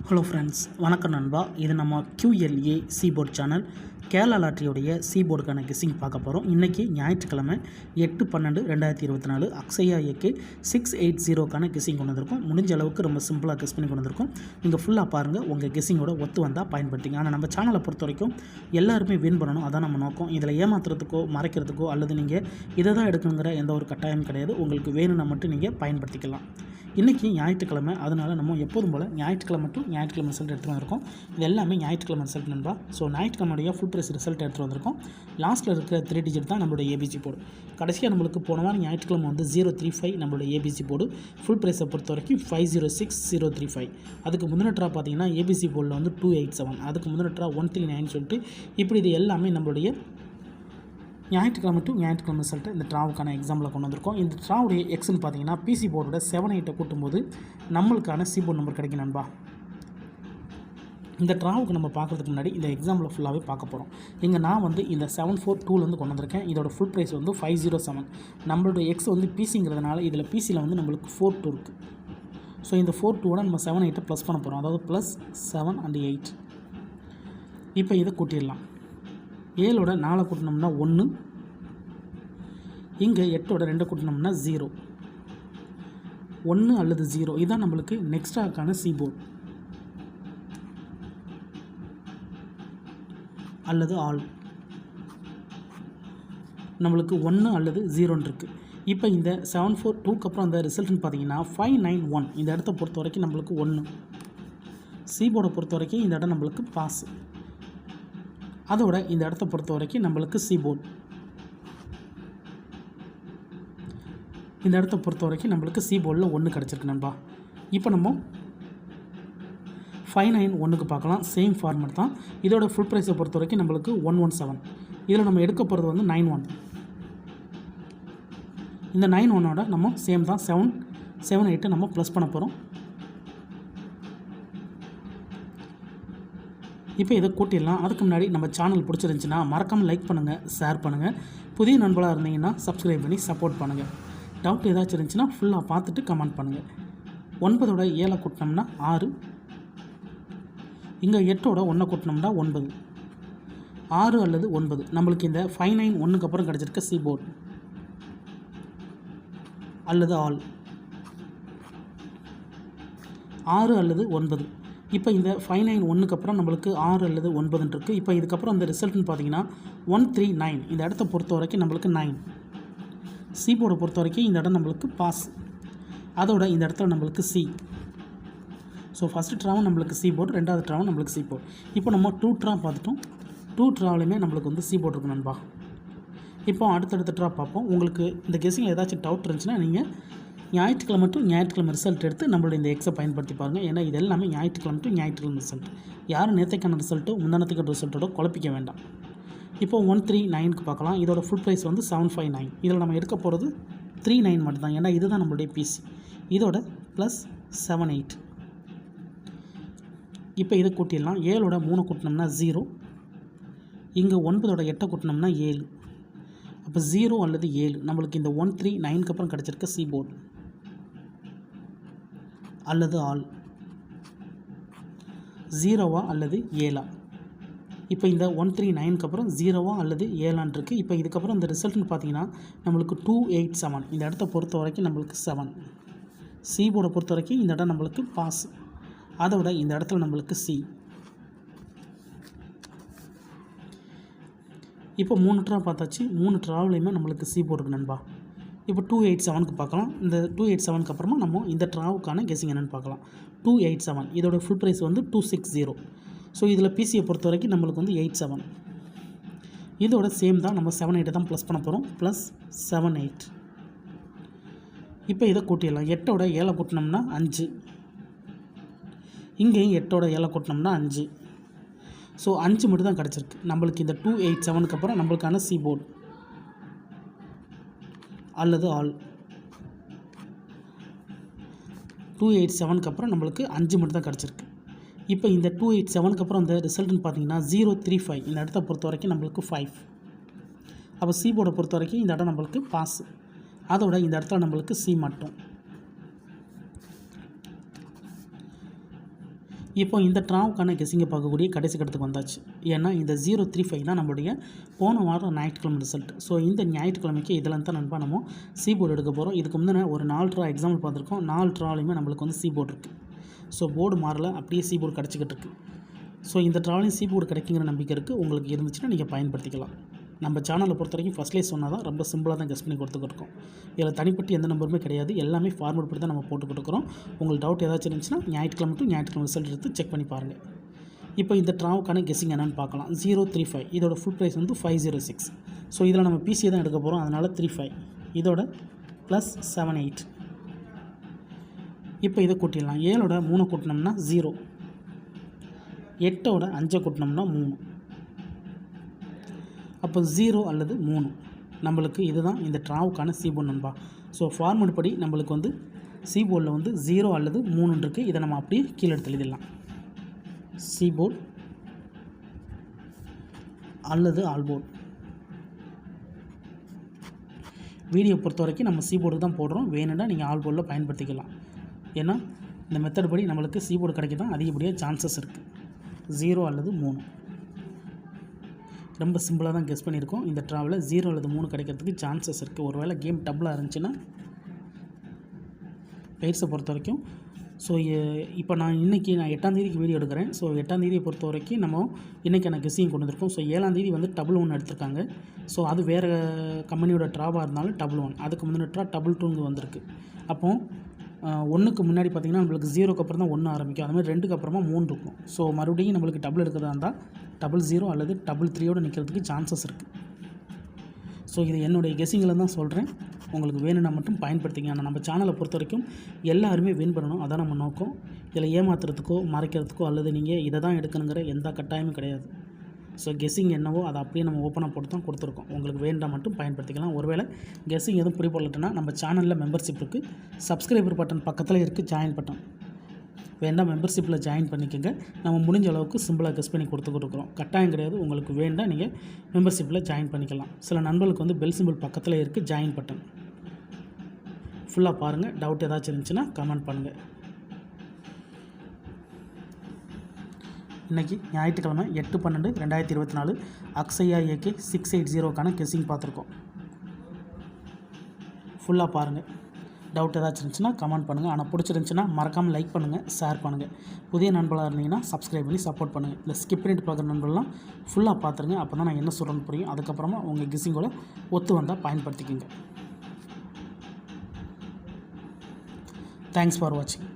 Hello friends, வணக்கம் நண்பா. இது நம்ம QLA சீபோர்ட் சேனல் கேரளா லாட்டரியோடைய சீபோர்டுக்கான கெஸ்ஸிங் பார்க்க போகிறோம். இன்றைக்கி ஞாயிற்றுக்கிழமை 8/12/2024 அக்ஷயா ஏகே 680க்கான கெஸ்ஸிங் கொண்டு வந்திருக்கோம். முடிஞ்ச அளவுக்கு ரொம்ப சிம்பிளாக கெஸ் பண்ணி கொண்டு வந்திருக்கோம். நீங்கள் ஃபுல்லாக பாருங்கள், உங்கள் கெஸ்ஸிங்கோட ஒத்து வந்தால் பயன்படுத்திங்க. ஆனால் நம்ம சேனலை பொறுத்த வரைக்கும் எல்லாருமே வின் பண்ணணும், அதான் நம்ம நோக்கம். இதில் ஏமாத்துறதுக்கோ மறைக்கிறதுக்கோ அல்லது நீங்கள் இதை தான் எடுக்கணுங்கிற எந்த ஒரு கட்டாயம் கிடையாது. உங்களுக்கு வேணும்னா மட்டும் நீங்கள் பயன்படுத்திக்கலாம். இன்றைக்கி ஞாயிற்றுக்கிழமை, அதனால் நம்ம எப்போதும் போல் ஞாயிற்றுக்கிழமை டு ஞாயிற்றுக்கிழமை ரிசல்ட் எடுத்துகிட்டு வந்திருக்கோம். இது எல்லாமே ஞாயிற்றுக்கிழமை ரிசல்ட் நண்பா. ஸோ ஞாயிற்றுக்கிழமையுடைய ஃபுல் ப்ரைஸ் ரிசல்ட் எடுத்துகிட்டு வந்திருக்கோம். லாஸ்ட்டில் இருக்கிற 3 டிஜிட் தான் நம்மளோட ஏபிசி போர்டு. கடைசியாக நம்மளுக்கு போன வாரம் ஞாயிற்றுக்கிழமை வந்து 035 நம்மளோட ஏபிசி போர்டு. ஃபுல் ப்ரைஸை பொறுத்த வரைக்கும் 506035. அதுக்கு முந்தின ட்ரா பார்த்தீங்கன்னா ஏபிசி போர்டில் வந்து 287, அதுக்கு முந்தின ட்ரா 139 சொல்லிட்டு இப்படி இது எல்லாமே நம்மளுடைய ஞாயிற்றுக்கிழமை டு ஞாயிற்றுக்கிழமை ரிசல்ட்டு இந்த ட்ராவுக்கான எக்ஸாம்பிள் கொண்டு வந்திருக்கோம். இந்த ட்ராவுடைய எக்ஸ்ன்னு பார்த்தீங்கன்னா பிசி போர்டோட 7-8 கூட்டும்போது நம்மளுக்கான சிபோர்ட் நம்பர் கிடைக்கும் நண்பா. இந்த ட்ராவுக்கு நம்ம பார்க்குறதுக்கு முன்னாடி இந்த எக்ஸாம்பிள் ஃபுல்லாகவே பார்க்க போகிறோம். இங்கே நான் வந்து இந்த 742 கொண்டு வந்திருக்கேன். இதோட ஃபுல் ப்ரைஸ் வந்து 507. நம்மளோட எக்ஸ் வந்து பிசிங்கிறதுனால இதில் பிசியில் வந்து நம்மளுக்கு 42 இருக்குது. ஸோ இந்த 42ஓட நம்ம 7-8 ப்ளஸ் பண்ண போகிறோம், அதாவது +7 and 8. இப்போ இதை கூட்டிடலாம். 7ஓட 4 கூட்டினோம்னா 1, இங்கே 8ஓட 2 கூட்டினோம்னா 0. 1 அல்லது 0 இதுதான் நம்மளுக்கு நெக்ஸ்டாக்கான சீபோர்ட் அல்லது ஆல். நம்மளுக்கு 1 அல்லது 0 இருக்குது. இப்போ இந்த 742க்கு அப்புறம் அந்த ரிசல்ட்னு பார்த்தீங்கன்னா 591. இந்த இடத்த பொறுத்த வரைக்கும் நம்மளுக்கு 1. சீபோர்டை பொறுத்த வரைக்கும் இந்த இடம் நம்மளுக்கு பாஸ். அதோட இந்த இடத்த பொறுத்த வரைக்கும் நம்மளுக்கு சீபோர்ட். இந்த இடத்த பொறுத்த வரைக்கும் நம்மளுக்கு சீபோர்டில் 1 கிடச்சிருக்கு நண்பா. இப்போ நம்ம 591க்கு பார்க்கலாம். சேம் ஃபார்மேட் தான். இதோட ஃபுல் ப்ரைஸை பொறுத்த வரைக்கும் நம்மளுக்கு 117. இதில் நம்ம எடுக்க போகிறது வந்து 91. இந்த 91ஓட நம்ம சேம் தான் 7-8 நம்ம ப்ளஸ் பண்ண போகிறோம். இப்போ இதை கூட்டிடலாம். அதுக்கு முன்னாடி நம்ம சேனல் பிடிச்சிருந்துச்சின்னா மறக்காமல் லைக் பண்ணுங்கள், ஷேர் பண்ணுங்கள். புதிய நண்பர்களாக இருந்தீங்கன்னா சப்ஸ்கிரைப் பண்ணி சப்போர்ட் பண்ணுங்கள். டவுட் ஏதாச்சும் இருந்துச்சுன்னா ஃபுல்லாக பார்த்துட்டு கமெண்ட் பண்ணுங்கள். 9ஓட 7 கூட்டினோம்னா 6, இங்கே 8ஓட 1 கூட்டினோம்னா 9. 6 அல்லது 9 நம்மளுக்கு இந்த 591க்கு அப்புறம் கிடச்சிருக்க சீபோர்ட் அல்லது ஆல். 6 அல்லது 9. இப்போ இந்த 591க்கு அப்புறம் நம்மளுக்கு 6 அல்லது 9 இருக்குது. இப்போ இதுக்கப்புறம் அந்த ரிசல்ட்னு பார்த்தீங்கன்னா 139. இந்த இடத்த பொறுத்த வரைக்கும் நம்மளுக்கு 9. சீபோர்டை பொறுத்த வரைக்கும் இந்த இடம் நம்மளுக்கு பாஸ். அதோட இந்த இடத்துல நம்மளுக்கு சி. ஸோ ஃபஸ்ட்டு ட்ராவும் நம்மளுக்கு சீபோர்டு, ரெண்டாவது ட்ராவும் நம்மளுக்கு சீபோர்டு. இப்போ நம்ம 2 ட்ரா பார்த்துட்டோம். 2 ட்ராவிலையுமே நம்மளுக்கு வந்து சீபோர்டு இருக்கு நண்பா. இப்போ அடுத்தடுத்த ட்ரா பார்ப்போம். உங்களுக்கு இந்த கெஸ்ஸிங்கில் ஏதாச்சும் டவுட் இருந்துச்சுன்னா நீங்கள் ஞாயிற்றுக்கிழமை டு ஞாயிற்றுக்கிழமை ரிசல்ட் எடுத்து நம்மளோட இந்த எக்ஸை பயன்படுத்தி பாருங்கள். ஏன்னா இது எல்லாமே ஞாயிற்றுக்கிழமை டு ஞாயிற்றுக்கிழமை ரிசல்ட். யாரும் நேற்றைக்கான ரிசல்ட்டோ முந்தானத்துக்கான ரிசல்ட்டோட குழப்பிக்க வேண்டாம். இப்போ 139க்கு பார்க்கலாம். இதோட ஃபுல் ப்ரைஸ் வந்து 759. இதில் நம்ம எடுக்க போகிறது 39 மட்டும்தான், ஏன்னா இதுதான் நம்மளுடைய பிசி. இதோட +7-8. இப்போ இதை கூட்டிடலாம். 7ஓட 3 கூட்டினோம்னா 0, இங்கே 9ஓட 8 கூட்டினோம்னா 7. அப்போ 0 அல்லது 7 நம்மளுக்கு இந்த 139க்கு அப்புறம் கிடச்சிருக்க சீபோர்ட் அல்லது ஆல். 0வா அல்லது 7ஆ. இப்போ இந்த 139க்கு அப்புறம் 0வா அல்லது 7ஆன் இருக்குது. இப்போ இதுக்கப்புறம் இந்த ரிசல்ட்னு பார்த்தீங்கன்னா நம்மளுக்கு 287. இந்த இடத்த பொறுத்த வரைக்கும் நம்மளுக்கு 7. சீபோர்டை பொறுத்த வரைக்கும் இந்த இடம் நம்மளுக்கு பாஸ். அதோட இந்த இடத்துல நம்மளுக்கு சி. இப்போ 3 ட்ரா பார்த்தாச்சு. 3 ட்ராவிலையுமே நம்மளுக்கு சீபோர்டு இருக்குது நண்பா. இப்போ 287க்கு பார்க்கலாம். இந்த 287க்கு அப்புறமா நம்ம இந்த ட்ராவுக்கான கெஸ்ஸிங் என்னென்னு பார்க்கலாம். 287 இதோட ஃபுல் ப்ரைஸ் வந்து 260. ஸோ இதில் பிசியை பொறுத்த வரைக்கும் நம்மளுக்கு வந்து 87. இதோட சேம் தான், நம்ம 7-8 தான் ப்ளஸ் பண்ண போகிறோம், +7-8. இப்போ இதை கூட்டிடலாம். 8ஓட 7 கூட்டினோம்னா 5, இங்கேயும் 8ஓட 7 கூட்டினோம்னா 5. ஸோ 5 மட்டும் தான் கிடச்சிருக்கு நம்மளுக்கு. இந்த 287க்கு அப்புறம் நம்மளுக்கான சீபோர்ட் அல்லது ஆல். 287க்கு அப்புறம் நம்மளுக்கு 5 மட்டும் தான் கிடச்சிருக்கு. இப்போ இந்த 287க்கு அப்புறம் அந்த ரிசல்ட்னு பார்த்தீங்கன்னா 035. இந்த இடத்த பொறுத்த வரைக்கும் நம்மளுக்கு 5. அப்போ சீபோர்டை பொறுத்த வரைக்கும் இந்த இடம் நம்மளுக்கு பாஸ். அதோட இந்த இடத்துல நம்மளுக்கு சி மட்டும். இப்போ இந்த ட்ராவுக்கான கெஸ்ஸிங்கை பார்க்கக்கூடிய கடைசி கட்டத்துக்கு வந்தாச்சு. ஏன்னா இந்த 035 தான் நம்மளுடைய போன வாரம் ஞாயிற்றுக்கிழமை ரிசல்ட். ஸோ இந்த ஞாயிற்றுக்கிழமைக்கு இதில் தான் நண்பா நம்ம போர்டு எடுக்க போகிறோம். இதுக்கு முந்தின ஒரு 4 ட்ரா எக்ஸாம்பிள் பார்த்துருக்கோம். 4 ட்ராலையுமே நம்மளுக்கு வந்து போர்டு இருக்குது. ஸோ போர்டு மாறல, அப்படியே போர்டு கிடச்சிக்கிட்டு இருக்குது. ஸோ இந்த ட்ராவலையும் போர்டு கிடைக்குங்கிற நம்பிக்கை இருக்குது. உங்களுக்கு இருந்துச்சுன்னா நீங்கள் பயன்படுத்திக்கலாம். நம்ம சேனலை பொறுத்த வரைக்கும் ஃபஸ்ட்லேயே சொன்னால் தான் ரொம்ப சிம்பிளாக தான் கெஸ் பண்ணி கொடுத்துக்கிருக்கோம். இதில் தனிப்பட்டு எந்த நம்பருமே கிடையாது. எல்லாமே ஃபார்மேட் படி தான் நம்ம போட்டு கொடுக்குறோம். உங்களுக்கு டவுட் ஏதாச்சும் இருந்துச்சுன்னா ஞாயிற்றுக்கிழமை டு ஞாயிற்றுக்கிழமை ரிசல்ட் எடுத்து செக் பண்ணி பாருங்கள். இப்போ இந்த ட்ராவுக்கான கெஸ்ஸிங் என்னென்னு பார்க்கலாம். 035 இதோட ஃபுல் ப்ரைஸ் வந்து 506. ஸோ இதில் நம்ம பிசியை தான் எடுக்க போகிறோம். அதனால் 35 இதோட +78. இப்போ இதை கூட்டிடலாம். 7ஓட 3 கூட்டினோம்னா 0, 8ஓட 5 கூட்டினோம்னா 3. அப்போ 0 அல்லது 3 நம்மளுக்கு இதுதான் இந்த ட்ராவுக்கான போர்டு நண்பா. ஸோ ஃபார்மேட் படி நம்மளுக்கு வந்து போர்டில் வந்து 0 அல்லது 3 இருக்குது. இதை நம்ம அப்படியே கீழே எடுத்து எழுதிடலாம். போர்டு அல்லது ஆல் போர்டு. வீடியோ பொறுத்த வரைக்கும் நம்ம போர்டு தான் போடுறோம். வேணும்னா நீங்கள் ஆல் போர்டில் பயன்படுத்திக்கலாம். ஏன்னா இந்த மெத்தட் படி நம்மளுக்கு போர்டு கிடைக்க தான் அதிகப்படியாக சான்சஸ் இருக்குது. 0 அல்லது 3 ரொம்ப சிம்பிளாக தான் கெஸ் பண்ணியிருக்கோம். இந்த ட்ராவில் 0 அல்லது 3 கிடைக்கிறதுக்கு சான்சஸ் இருக்குது. ஒரு வேளை கேம் டபுளாக இருந்துச்சுன்னா பெயர்ஸை பொறுத்த வரைக்கும். ஸோ இப்போ நான் 8ஆம் தேதிக்கு வீடியோ எடுக்கிறேன். ஸோ 8ஆம் தேதியை பொறுத்த வரைக்கும் நம்ம இன்றைக்கான கெஸ்ஸிங் கொண்டு வந்திருக்கோம். ஸோ 7ஆம் தேதி வந்து டபுள் 1 எடுத்திருக்காங்க. ஸோ அது வேறு கம்பெனியோட ட்ராவாக இருந்தாலும் டபுள் 1, அதுக்கு முந்தின ட்ரா டபுள் 2 வந்திருக்கு. அப்போது 1க்கு முன்னாடி பார்த்திங்கன்னா நம்மளுக்கு 0க்கு அப்புறம் தான் 1 ஆரம்பிக்கும். அதுமாதிரி 2க்கு அப்புறமா 3 இருக்கும். ஸோ மறுபடியும் நம்மளுக்கு டபுள் எடுக்கிறதா இருந்தால் 00 அல்லது 33 நிற்கிறதுக்கு சான்சஸ் இருக்குது. ஸோ இது என்னுடைய கெஸ்ஸிங்கில் தான் சொல்கிறேன். உங்களுக்கு வேணும்னா மட்டும் பயன்படுத்திங்க. ஆனால் நம்ம சேனலை பொறுத்த வரைக்கும் எல்லாருமே வின் பண்ணணும், அதான் நம்ம நோக்கம். இதில் ஏமாத்துறதுக்கோ மறைக்கிறதுக்கோ அல்லது நீங்கள் இதை தான் எடுக்கணுங்கிற எந்த கட்டாயமும் கிடையாது. ஸோ கெஸ்ஸிங் என்னவோ அதை அப்படியே நம்ம ஓப்பனாக போட்டு தான் கொடுத்துருக்கோம். உங்களுக்கு வேண்டாம் மட்டும் பயன்படுத்திக்கலாம். ஒருவேளை கெஸ்ஸிங் எதுவும் புரியப்படலன்னா நம்ம சேனலில் மெம்பர்ஷிப் இருக்குது. சப்ஸ்கிரைபர் பட்டன் பக்கத்தில் இருக்குது ஜாயின் பட்டன். வேண்டாம் மெம்பர்ஷிப்பில் ஜாயின் பண்ணிக்கோங்க. நம்ம முடிஞ்ச அளவுக்கு சிம்பிளாக கெஸ் பண்ணி கொடுத்துருக்குறோம். கட்டாயம் கிடையாது. உங்களுக்கு வேண்டாம் நீங்கள் மெம்பர்ஷிப்பில் ஜாயின் பண்ணிக்கலாம். சில நண்பர்களுக்கு வந்து பெல் சிம்பிள் பக்கத்தில் இருக்குது ஜாயின் பட்டன். ஃபுல்லாக பாருங்கள். டவுட் ஏதாச்சும் இருந்துச்சுன்னா கமெண்ட் பண்ணுங்கள். இன்றைக்கி ஞாயிற்றுக்கிழமை 8/12/2024 அக்ஷயா AK 680க்கான கெஸ்ஸிங் பார்த்துருக்கோம். ஃபுல்லாக பாருங்கள். டவுட் ஏதாச்சும் இருந்துச்சுன்னா கமெண்ட் பண்ணுங்கள். ஆனால் பிடிச்சிருந்துச்சுன்னா மறக்காமல் லைக் பண்ணுங்கள், ஷேர் பண்ணுங்கள். புதிய நண்பர்களாக இருந்தீங்கன்னா சப்ஸ்கிரைப் பண்ணி சப்போர்ட் பண்ணுங்கள். இல்லை ஸ்கிப் பண்ணிட்டு பார்க்குற நண்பர்கள்லாம் ஃபுல்லாக பார்த்துருங்க. அப்போ தான் நான் என்ன சொல்கிறேன்னு புரியும். அதுக்கப்புறமா உங்கள் கெஸ்ஸிங்கோட ஒத்து வந்தால் பயன்படுத்திக்கோங்க. தேங்க்ஸ் ஃபார் வாட்சிங்.